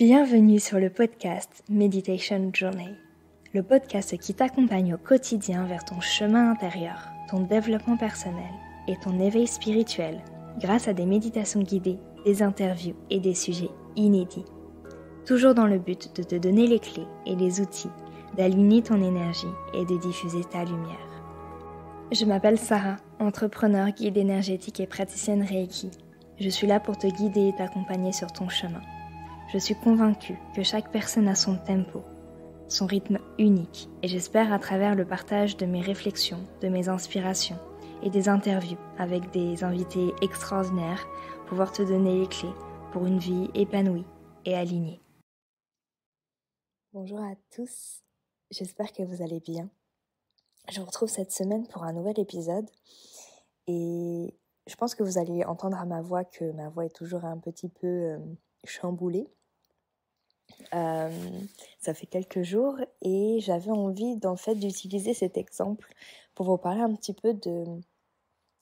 Bienvenue sur le podcast Meditation Journey, le podcast qui t'accompagne au quotidien vers ton chemin intérieur, ton développement personnel et ton éveil spirituel grâce à des méditations guidées, des interviews et des sujets inédits. Toujours dans le but de te donner les clés et les outils d'aligner ton énergie et de diffuser ta lumière. Je m'appelle Sarah, entrepreneur, guide énergétique et praticienne Reiki. Je suis là pour te guider et t'accompagner sur ton chemin. Je suis convaincue que chaque personne a son tempo, son rythme unique et j'espère à travers le partage de mes réflexions, de mes inspirations et des interviews avec des invités extraordinaires pouvoir te donner les clés pour une vie épanouie et alignée. Bonjour à tous, j'espère que vous allez bien. Je vous retrouve cette semaine pour un nouvel épisode et je pense que vous allez entendre à ma voix que ma voix est toujours un petit peu chamboulée. Ça fait quelques jours et j'avais envie d'utiliser cet exemple pour vous parler un petit peu de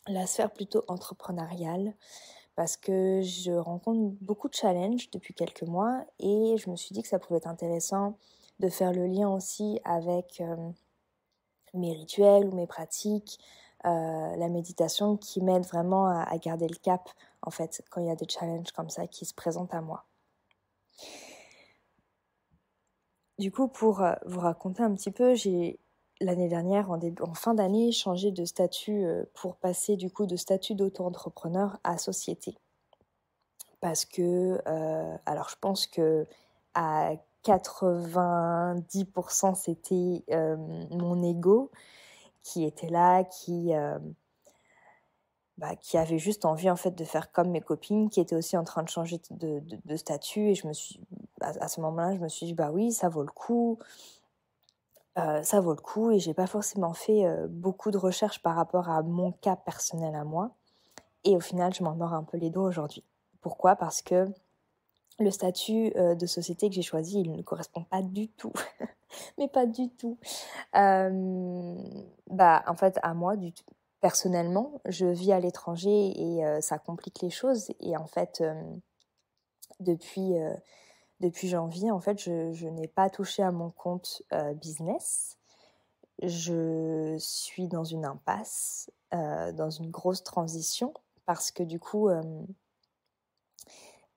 la sphère plutôt entrepreneuriale parce que je rencontre beaucoup de challenges depuis quelques mois et je me suis dit que ça pouvait être intéressant de faire le lien aussi avec mes rituels ou mes pratiques, la méditation qui m'aide vraiment à garder le cap en fait quand il y a des challenges comme ça qui se présentent à moi. Du coup, pour vous raconter un petit peu, j'ai l'année dernière, en fin d'année, changé de statut pour passer du coup de statut d'auto-entrepreneur à société. Parce que, alors je pense que à 90% c'était mon ego qui était là, qui avait juste envie en fait de faire comme mes copines, qui étaient aussi en train de changer de statut. Et à ce moment-là, je me suis dit, bah oui, ça vaut le coup. Ça vaut le coup et j'ai pas forcément fait beaucoup de recherches par rapport à mon cas personnel à moi. Et au final, je m'en mords un peu les doigts aujourd'hui. Pourquoi ? Parce que le statut de société que j'ai choisi, il ne correspond pas du tout. Mais pas du tout. En fait, à moi, personnellement, je vis à l'étranger et ça complique les choses. Et en fait, depuis janvier, en fait, je n'ai pas touché à mon compte business. Je suis dans une impasse, dans une grosse transition, parce que du coup,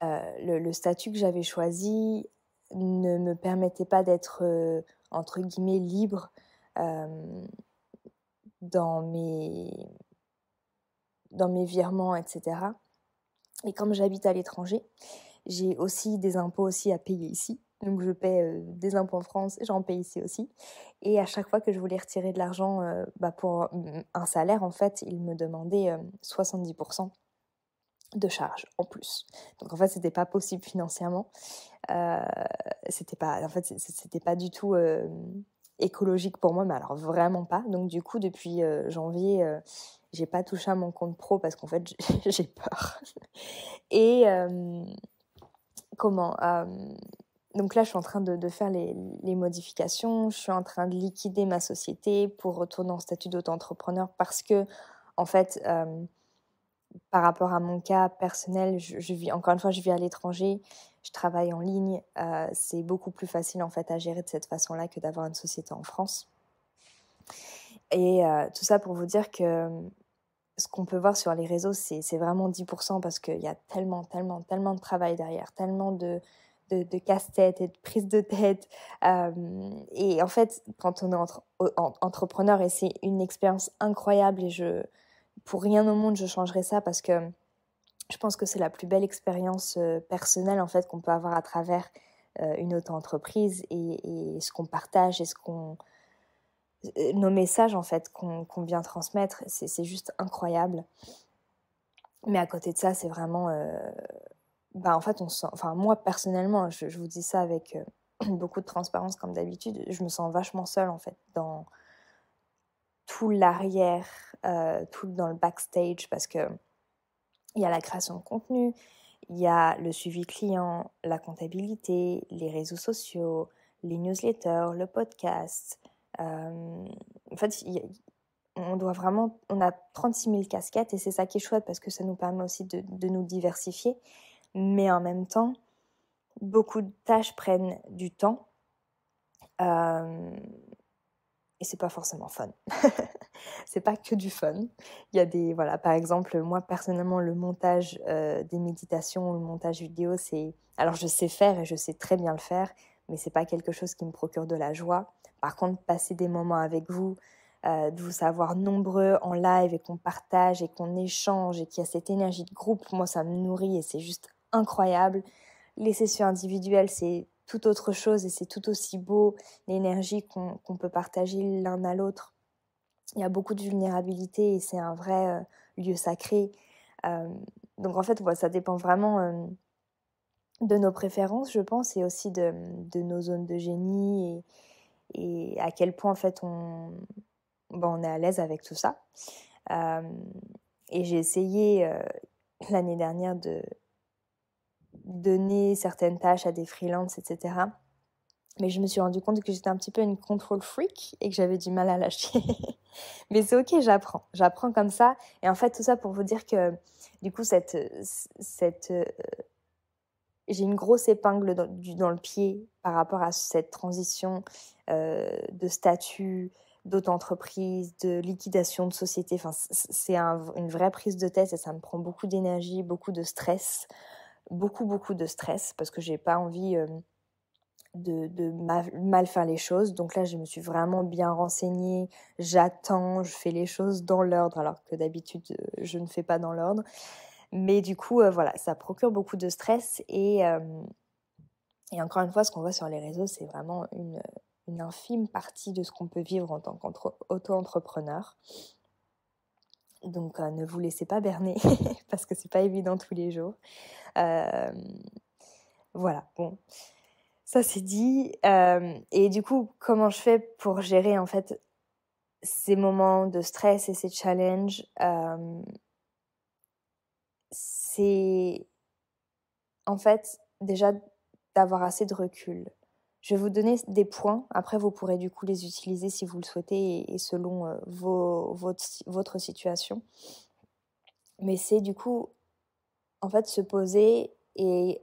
le statut que j'avais choisi ne me permettait pas d'être, entre guillemets, libre dans mes virements, etc. Et comme j'habite à l'étranger, j'ai aussi des impôts aussi à payer ici. Donc je paie des impôts en France et j'en paye ici aussi. Et à chaque fois que je voulais retirer de l'argent pour un salaire, en fait, il me demandait 70% de charges en plus. Donc en fait, c'était pas possible financièrement. C'était pas du tout écologique pour moi, mais alors vraiment pas. Donc du coup, depuis janvier, j'ai pas touché à mon compte pro parce qu'en fait, j'ai peur. Et donc là, je suis en train de faire les modifications. Je suis en train de liquider ma société pour retourner en statut d'auto-entrepreneur parce que, en fait, par rapport à mon cas personnel, je vis à l'étranger, je travaille en ligne. C'est beaucoup plus facile, en fait, à gérer de cette façon-là que d'avoir une société en France. Et tout ça pour vous dire que ce qu'on peut voir sur les réseaux, c'est vraiment 10% parce qu'il y a tellement de travail derrière, tellement de casse-tête et de prise de tête. Et en fait, quand on est entrepreneur, et c'est une expérience incroyable, et pour rien au monde, je changerais ça parce que je pense que c'est la plus belle expérience personnelle en fait, qu'on peut avoir à travers une auto-entreprise et ce qu'on partage et nos messages en fait qu'on vient transmettre, c'est juste incroyable. Mais à côté de ça, c'est vraiment en fait moi personnellement, je vous dis ça avec beaucoup de transparence comme d'habitude, je me sens vachement seule en fait dans tout l'arrière, tout dans le backstage, parce que il y a la création de contenu, il y a le suivi client, la comptabilité, les réseaux sociaux, les newsletters, le podcast. En fait, on a 36 000 casquettes et c'est ça qui est chouette parce que ça nous permet aussi de nous diversifier. Mais en même temps, beaucoup de tâches prennent du temps et c'est pas forcément fun. C'est pas que du fun. Il y a des, voilà, par exemple, moi personnellement, le montage des méditations, le montage vidéo, alors je sais faire et je sais très bien le faire, mais c'est pas quelque chose qui me procure de la joie. Par contre, passer des moments avec vous, de vous savoir nombreux en live et qu'on partage et qu'on échange et qu'il y a cette énergie de groupe, moi ça me nourrit et c'est juste incroyable. Les sessions individuelles, c'est tout autre chose et c'est tout aussi beau, l'énergie qu'on peut partager l'un à l'autre. Il y a beaucoup de vulnérabilité et c'est un vrai lieu sacré. Donc en fait, voilà, ça dépend vraiment de nos préférences, je pense, et aussi de nos zones de génie et à quel point en fait on est à l'aise avec tout ça. Et j'ai essayé l'année dernière de donner certaines tâches à des freelances, etc. Mais je me suis rendu compte que j'étais un petit peu une control freak et que j'avais du mal à lâcher. Mais c'est ok, j'apprends comme ça. Et en fait, tout ça pour vous dire que du coup, j'ai une grosse épingle dans le pied par rapport à cette transition de statut, d'auto-entreprise, de liquidation de société. Enfin, c'est une vraie prise de tête et ça me prend beaucoup d'énergie, beaucoup de stress, beaucoup de stress parce que j'ai pas envie de mal faire les choses. Donc là, je me suis vraiment bien renseignée, j'attends, je fais les choses dans l'ordre alors que d'habitude, je ne fais pas dans l'ordre. Mais du coup, voilà, ça procure beaucoup de stress et encore une fois, ce qu'on voit sur les réseaux, c'est vraiment une infime partie de ce qu'on peut vivre en tant qu'auto-entrepreneur. Donc, ne vous laissez pas berner parce que c'est pas évident tous les jours. Voilà, bon, ça c'est dit. Et du coup, comment je fais pour gérer en fait ces moments de stress et ces challenges? C'est en fait déjà d'avoir assez de recul. Je vais vous donner des points, après vous pourrez du coup les utiliser si vous le souhaitez et selon votre situation. Mais c'est du coup en fait se poser et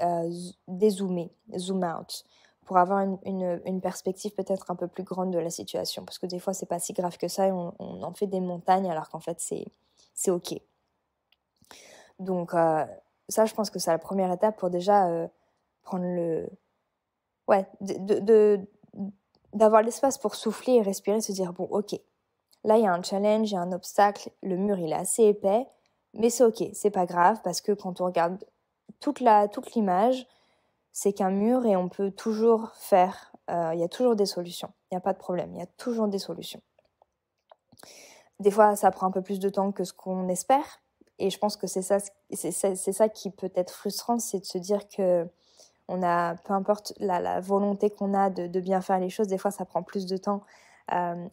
dézoomer, zoom out, pour avoir une perspective peut-être un peu plus grande de la situation. Parce que des fois c'est pas si grave que ça et on en fait des montagnes alors qu'en fait c'est ok. Donc ça je pense que c'est la première étape pour déjà prendre d'avoir l'espace pour souffler et respirer, se dire bon ok, là il y a un challenge, il y a un obstacle, le mur il est assez épais, mais c'est ok, c'est pas grave parce que quand on regarde toute l'image, c'est qu'un mur et on peut toujours faire, il y a toujours des solutions, il n'y a pas de problème, il y a toujours des solutions. Des fois ça prend un peu plus de temps que ce qu'on espère et je pense que c'est ça qui peut être frustrant, c'est de se dire que peu importe la volonté qu'on a de bien faire les choses, des fois ça prend plus de temps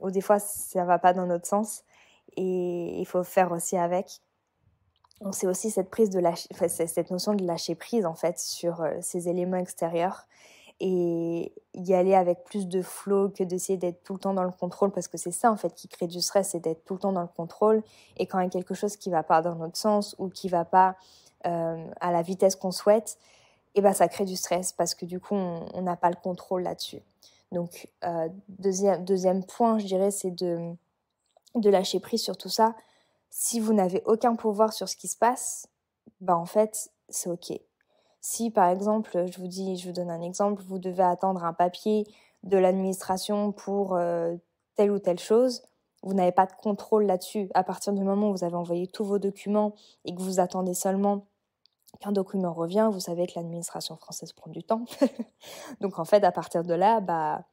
ou des fois ça va pas dans notre sens et il faut faire aussi avec. Donc c'est aussi cette cette notion de lâcher prise en fait sur ces éléments extérieurs et y aller avec plus de flow que d'essayer d'être tout le temps dans le contrôle parce que c'est ça en fait qui crée du stress, c'est d'être tout le temps dans le contrôle et quand il y a quelque chose qui va pas dans notre sens ou qui va pas à la vitesse qu'on souhaite, et ben ça crée du stress parce que du coup, on n'a pas le contrôle là-dessus. Donc, deuxième point, je dirais, c'est de lâcher prise sur tout ça. Si vous n'avez aucun pouvoir sur ce qui se passe, ben en fait, c'est OK. Si, par exemple, je vous donne un exemple, vous devez attendre un papier de l'administration pour telle ou telle chose, vous n'avez pas de contrôle là-dessus. À partir du moment où vous avez envoyé tous vos documents et que vous attendez seulement qu'un document revient, vous savez que l'administration française prend du temps. Donc en fait, à partir de là,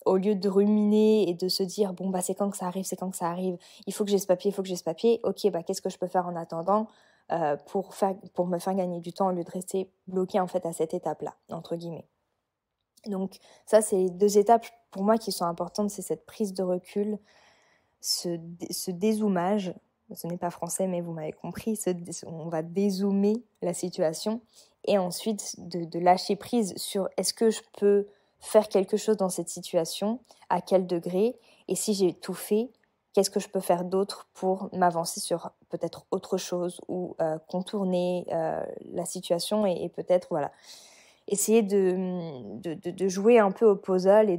au lieu de ruminer et de se dire bon c'est quand que ça arrive, il faut que j'ai ce papier, ok, qu'est-ce que je peux faire en attendant pour me faire gagner du temps au lieu de rester bloqué en fait à cette étape-là, entre guillemets. Donc ça, c'est 2 étapes pour moi qui sont importantes, c'est cette prise de recul, ce dézoomage. Ce n'est pas français, mais vous m'avez compris, on va dézoomer la situation et ensuite de lâcher prise sur est-ce que je peux faire quelque chose dans cette situation, à quel degré, et si j'ai tout fait, qu'est-ce que je peux faire d'autre pour m'avancer sur peut-être autre chose ou contourner la situation et peut-être, voilà. essayer de jouer un peu au puzzle et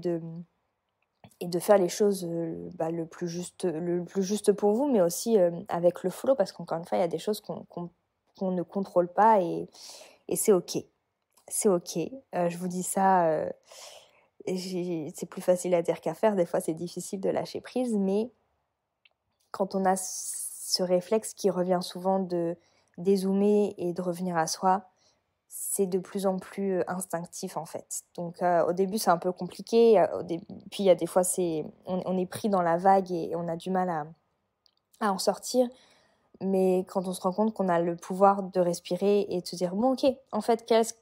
de faire les choses le plus juste pour vous, mais aussi avec le flow, parce qu'encore une fois, il y a des choses qu'on ne contrôle pas et c'est OK. C'est OK. Je vous dis ça, c'est plus facile à dire qu'à faire. Des fois, c'est difficile de lâcher prise, mais quand on a ce réflexe qui revient souvent de dézoomer et de revenir à soi, c'est de plus en plus instinctif en fait. Donc au début c'est un peu compliqué, puis il y a des fois on est pris dans la vague et on a du mal à en sortir, mais quand on se rend compte qu'on a le pouvoir de respirer et de se dire bon ok, en fait qu'est-ce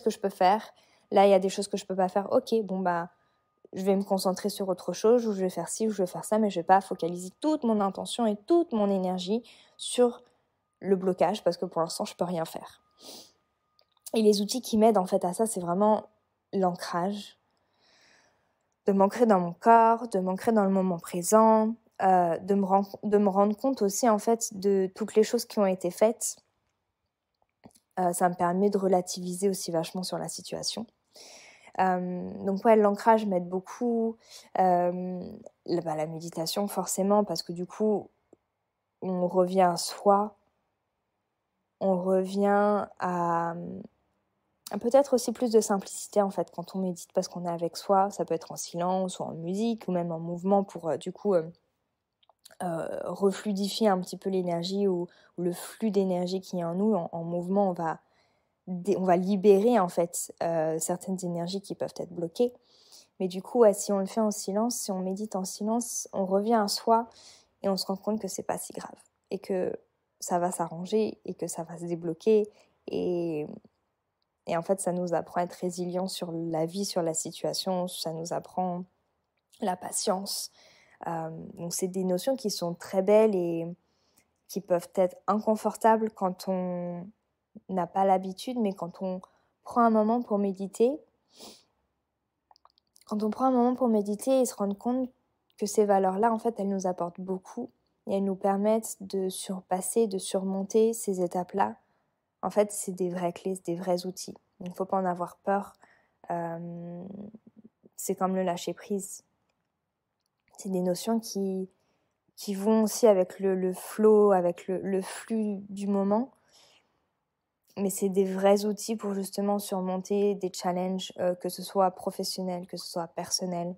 que je peux faire, là il y a des choses que je peux pas faire, ok bon bah je vais me concentrer sur autre chose, ou je vais faire ci ou je vais faire ça, mais je vais pas focaliser toute mon intention et toute mon énergie sur le blocage parce que pour l'instant je peux rien faire. Et les outils qui m'aident en fait à ça, c'est vraiment l'ancrage, de m'ancrer dans mon corps, de m'ancrer dans le moment présent, de me rendre compte aussi en fait de toutes les choses qui ont été faites. Ça me permet de relativiser aussi vachement sur la situation. Donc ouais, l'ancrage m'aide beaucoup. La méditation forcément, parce que du coup, on revient à soi, on revient à peut-être aussi plus de simplicité en fait quand on médite, parce qu'on est avec soi. Ça peut être en silence ou en musique ou même en mouvement pour refluidifier un petit peu l'énergie ou le flux d'énergie qui est en nous. En mouvement, on va libérer en fait certaines énergies qui peuvent être bloquées. Mais du coup, si on le fait en silence, si on médite en silence, on revient à soi et on se rend compte que c'est pas si grave et que ça va s'arranger et que ça va se débloquer et en fait, ça nous apprend à être résilient sur la vie, sur la situation, ça nous apprend la patience. Donc c'est des notions qui sont très belles et qui peuvent être inconfortables quand on n'a pas l'habitude, mais quand on prend un moment pour méditer, et se rendre compte que ces valeurs-là, en fait, elles nous apportent beaucoup et elles nous permettent de surpasser, de surmonter ces étapes-là. En fait, c'est des vraies clés, c'est des vrais outils. Il ne faut pas en avoir peur. C'est comme le lâcher-prise. C'est des notions qui vont aussi avec le flow, avec le flux du moment. Mais c'est des vrais outils pour justement surmonter des challenges, que ce soit professionnels, que ce soit personnels.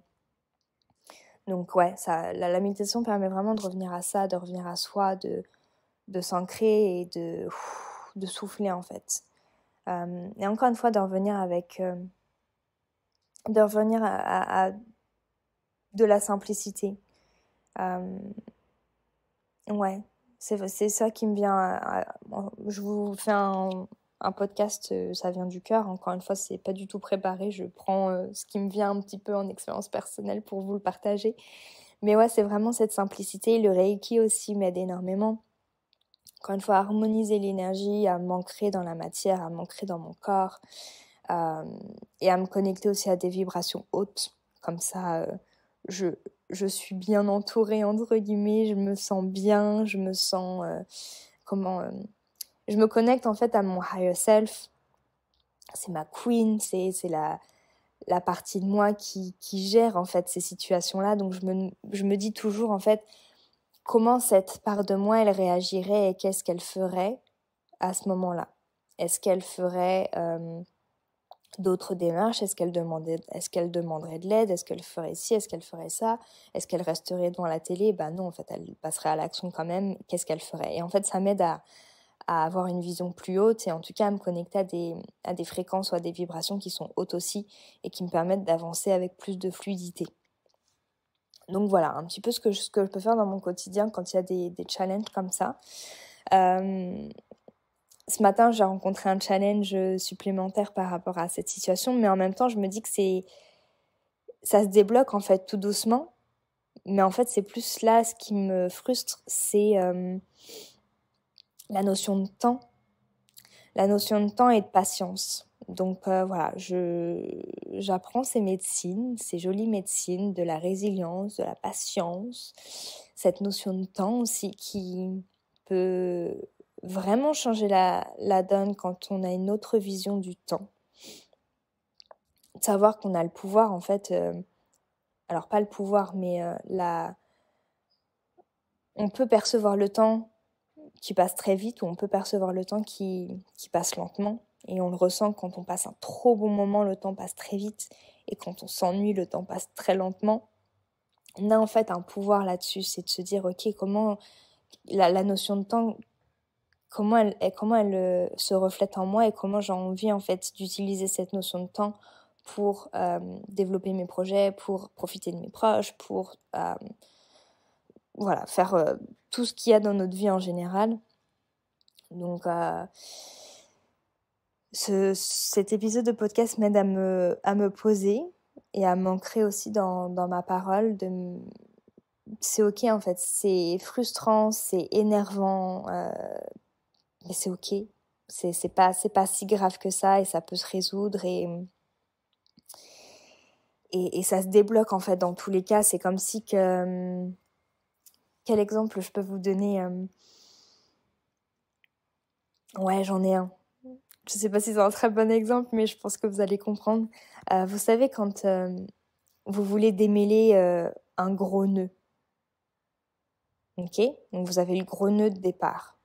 Donc ouais, la méditation permet vraiment de revenir à ça, de revenir à soi, de s'ancrer et de souffler en fait. Et encore une fois, de revenir à de la simplicité. Ouais, c'est ça qui me vient. Je vous fais un podcast, ça vient du cœur. Encore une fois, c'est pas du tout préparé. Je prends ce qui me vient un petit peu en expérience personnelle pour vous le partager. Mais ouais, c'est vraiment cette simplicité. Le Reiki aussi m'aide énormément. Encore une fois, à harmoniser l'énergie, à m'ancrer dans la matière, à m'ancrer dans mon corps et à me connecter aussi à des vibrations hautes. Comme ça, je suis bien entourée, entre guillemets, je me sens bien, je me sens... je me connecte en fait à mon higher self. C'est ma queen, c'est la partie de moi qui gère en fait ces situations-là. Donc je me dis toujours en fait comment cette part de moi elle réagirait et qu'est-ce qu'elle ferait à ce moment-là. Est-ce qu'elle ferait d'autres démarches? Est-ce qu'elle demanderait de l'aide? Est-ce qu'elle ferait ci? Est-ce qu'elle ferait ça? Est-ce qu'elle resterait devant la télé? Ben non, en fait, elle passerait à l'action quand même. Qu'est-ce qu'elle ferait? Et en fait, ça m'aide à avoir une vision plus haute et en tout cas à me connecter à des fréquences ou à des vibrations qui sont hautes aussi et qui me permettent d'avancer avec plus de fluidité. Donc voilà, un petit peu ce que je peux faire dans mon quotidien quand il y a des challenges comme ça. Ce matin, j'ai rencontré un challenge supplémentaire par rapport à cette situation, mais en même temps, je me dis que ça se débloque en fait tout doucement. Mais en fait, c'est plus là, ce qui me frustre, c'est la notion de temps. La notion de temps et de patience. Donc voilà, j'apprends ces médecines, ces jolies médecines, de la résilience, de la patience, cette notion de temps aussi qui peut vraiment changer la donne quand on a une autre vision du temps. de savoir qu'on a le pouvoir en fait, alors pas le pouvoir, mais on peut percevoir le temps qui passe très vite ou on peut percevoir le temps qui passe lentement. Et on le ressent quand on passe un trop bon moment, le temps passe très vite. Et quand on s'ennuie, le temps passe très lentement. On a en fait un pouvoir là-dessus, c'est de se dire, ok, comment la notion de temps, comment elle se reflète en moi et comment j'ai envie en fait d'utiliser cette notion de temps pour développer mes projets, pour profiter de mes proches, pour voilà, faire tout ce qu'il y a dans notre vie en général. Donc, cet épisode de podcast m'aide à me poser et à m'ancrer aussi dans ma parole. C'est ok en fait, c'est frustrant, c'est énervant, mais c'est ok. C'est pas si grave que ça et ça peut se résoudre et ça se débloque en fait dans tous les cas. C'est comme si que... quel exemple je peux vous donner Ouais, j'en ai un. Je sais pas si c'est un très bon exemple, mais je pense que vous allez comprendre. Vous savez, quand vous voulez démêler un gros nœud, ok? Donc vous avez le gros nœud de départ.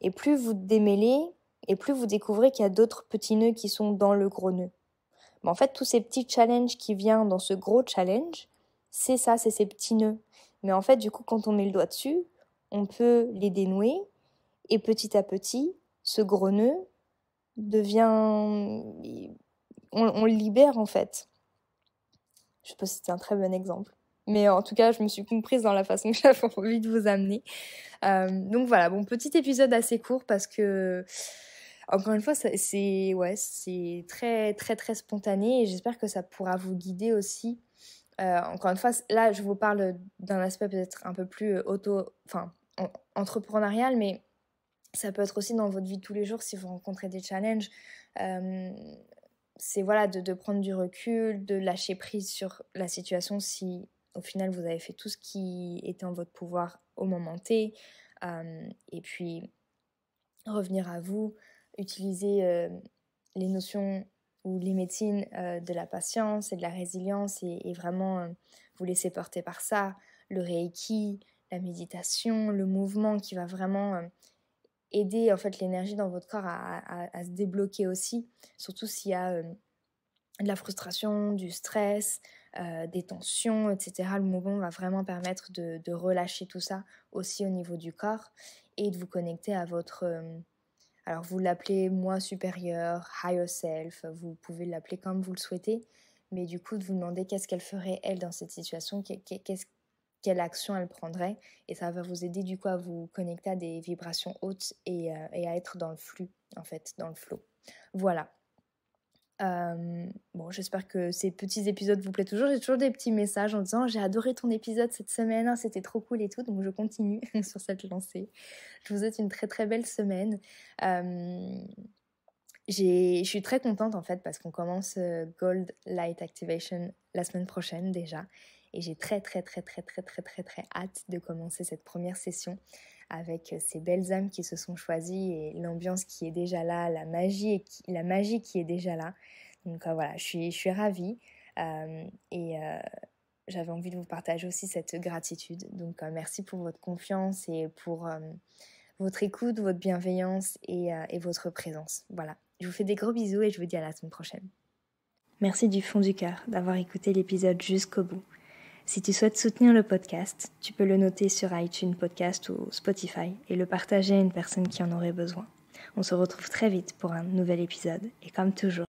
Et plus vous démêlez, et plus vous découvrez qu'il y a d'autres petits nœuds qui sont dans le gros nœud. Mais en fait, tous ces petits challenges qui viennent dans ce gros challenge, c'est ça, c'est ces petits nœuds. Mais en fait, du coup, quand on met le doigt dessus, on peut les dénouer, et petit à petit, ce gros nœud devient... on le libère en fait. Je sais pas si c'est un très bon exemple. Mais en tout cas, je me suis comprise dans la façon que j'avais envie de vous amener. Donc voilà, bon, petit épisode assez court parce que, encore une fois, c'est très, très, très spontané et j'espère que ça pourra vous guider aussi. Encore une fois, là, je vous parle d'un aspect peut-être un peu plus entrepreneurial, mais ça peut être aussi dans votre vie de tous les jours si vous rencontrez des challenges. C'est voilà, de prendre du recul, de lâcher prise sur la situation si au final vous avez fait tout ce qui était en votre pouvoir au moment T. Et puis revenir à vous, utiliser les notions ou les médecines de la patience et de la résilience et vraiment vous laisser porter par ça, le reiki, la méditation, le mouvement qui va vraiment aider en fait l'énergie dans votre corps à se débloquer aussi, surtout s'il y a de la frustration, du stress, des tensions, etc. Le mouvement va vraiment permettre de relâcher tout ça aussi au niveau du corps et de vous connecter à votre... alors vous l'appelez moi supérieur, higher self, vous pouvez l'appeler comme vous le souhaitez, mais du coup de vous demander qu'est-ce qu'elle ferait elle dans cette situation, quelle action elle prendrait, et ça va vous aider du coup à vous connecter à des vibrations hautes et à être dans le flux, en fait, dans le flow. Voilà. Bon, j'espère que ces petits épisodes vous plaisent toujours. J'ai toujours des petits messages en disant j'ai adoré ton épisode cette semaine, hein, c'était trop cool et tout, donc je continue sur cette lancée. Je vous souhaite une très très belle semaine. Je suis très contente en fait parce qu'on commence Gold Light Activation la semaine prochaine déjà et j'ai très très très très très très très très hâte de commencer cette première session avec ces belles âmes qui se sont choisies et l'ambiance qui est déjà là, la magie qui est déjà là. Donc voilà, je suis ravie et j'avais envie de vous partager aussi cette gratitude. Donc merci pour votre confiance et pour votre écoute, votre bienveillance et votre présence. Voilà, je vous fais des gros bisous et je vous dis à la semaine prochaine. Merci du fond du cœur d'avoir écouté l'épisode jusqu'au bout. Si tu souhaites soutenir le podcast, tu peux le noter sur iTunes Podcast ou Spotify et le partager à une personne qui en aurait besoin. On se retrouve très vite pour un nouvel épisode et comme toujours,